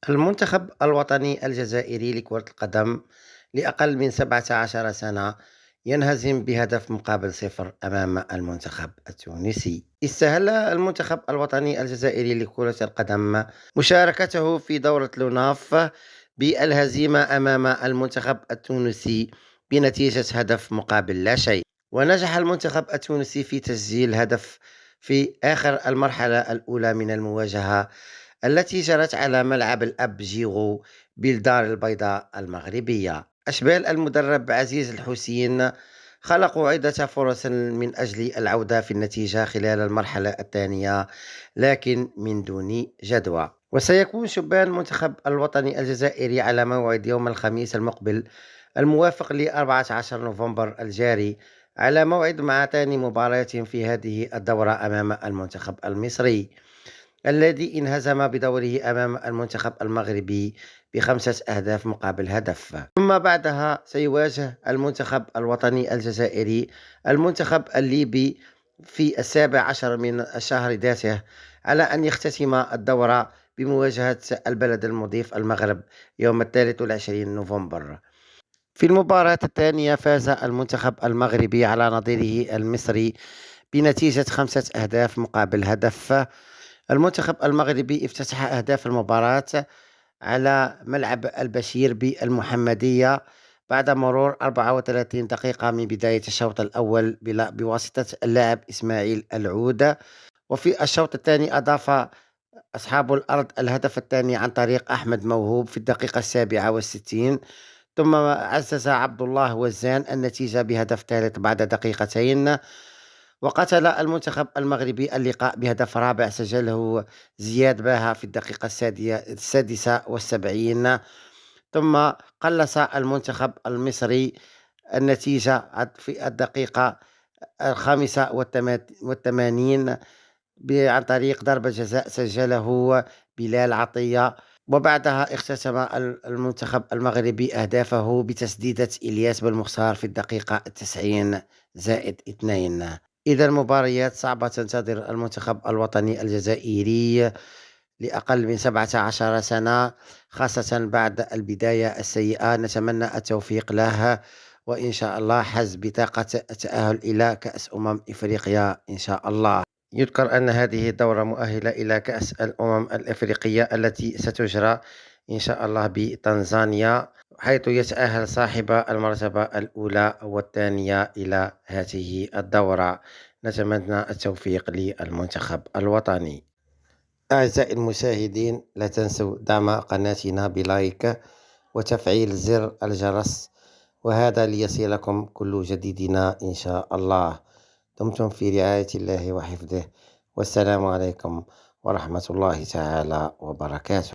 المنتخب الوطني الجزائري لكرة القدم لأقل من 17 سنة ينهزم بهدف مقابل صفر أمام المنتخب التونسي. استهل المنتخب الوطني الجزائري لكرة القدم مشاركته في دورة لوناف بالهزيمة أمام المنتخب التونسي بنتيجة هدف مقابل لا شيء. ونجح المنتخب التونسي في تسجيل هدف في آخر المرحلة الأولى من المواجهة التي جرت على ملعب الأب جيغو بالدار البيضاء المغربية. أشبال المدرب عزيز الحسين خلقوا عدة فرص من أجل العودة في النتيجة خلال المرحلة الثانية، لكن من دون جدوى. وسيكون شبان المنتخب الوطني الجزائري على موعد يوم الخميس المقبل الموافق ل 14 نوفمبر الجاري على موعد مع ثاني مباراة في هذه الدورة أمام المنتخب المصري الذي انهزم بدوره أمام المنتخب المغربي ب5 أهداف مقابل هدف. ثم بعدها سيواجه المنتخب الوطني الجزائري المنتخب الليبي في 17 من الشهر ذاته، على أن يختتم الدورة بمواجهة البلد المضيف المغرب يوم 23 نوفمبر. في المباراة الثانية فاز المنتخب المغربي على نظيره المصري بنتيجة 5 أهداف مقابل هدف. المنتخب المغربي افتتح أهداف المباراة على ملعب البشير بالمحمدية بعد مرور 34 دقيقة من بداية الشوط الأول بواسطة اللاعب إسماعيل العود. وفي الشوط الثاني أضاف أصحاب الأرض الهدف الثاني عن طريق أحمد موهوب في الدقيقة 67، ثم عزز عبد الله وزان النتيجة بهدف ثالث بعد دقيقتين. وقتل المنتخب المغربي اللقاء بهدف رابع سجله زياد باها في الدقيقة 76، ثم قلص المنتخب المصري النتيجة في الدقيقة 85 عن طريق ضربة جزاء سجله بلال عطية. وبعدها اختتم المنتخب المغربي أهدافه بتسديدة إلياس بالمختار في الدقيقة 90+2. إذا مباريات صعبة تنتظر المنتخب الوطني الجزائري لأقل من 17 سنة، خاصة بعد البداية السيئة. نتمنى التوفيق له، وإن شاء الله حز بطاقة التأهل إلى كأس إفريقيا إن شاء الله. يذكر أن هذه الدورة مؤهلة إلى كأس الإفريقية التي ستجرى إن شاء الله بتنزانيا، حيث يتأهل صاحب المرتبة الأولى والثانية إلى هذه الدورة. نتمنى التوفيق للمنتخب الوطني. أعزائي المشاهدين، لا تنسوا دعم قناتنا بلايك وتفعيل زر الجرس، وهذا ليصلكم كل جديدنا إن شاء الله. دمتم في رعاية الله وحفظه، والسلام عليكم ورحمة الله تعالى وبركاته.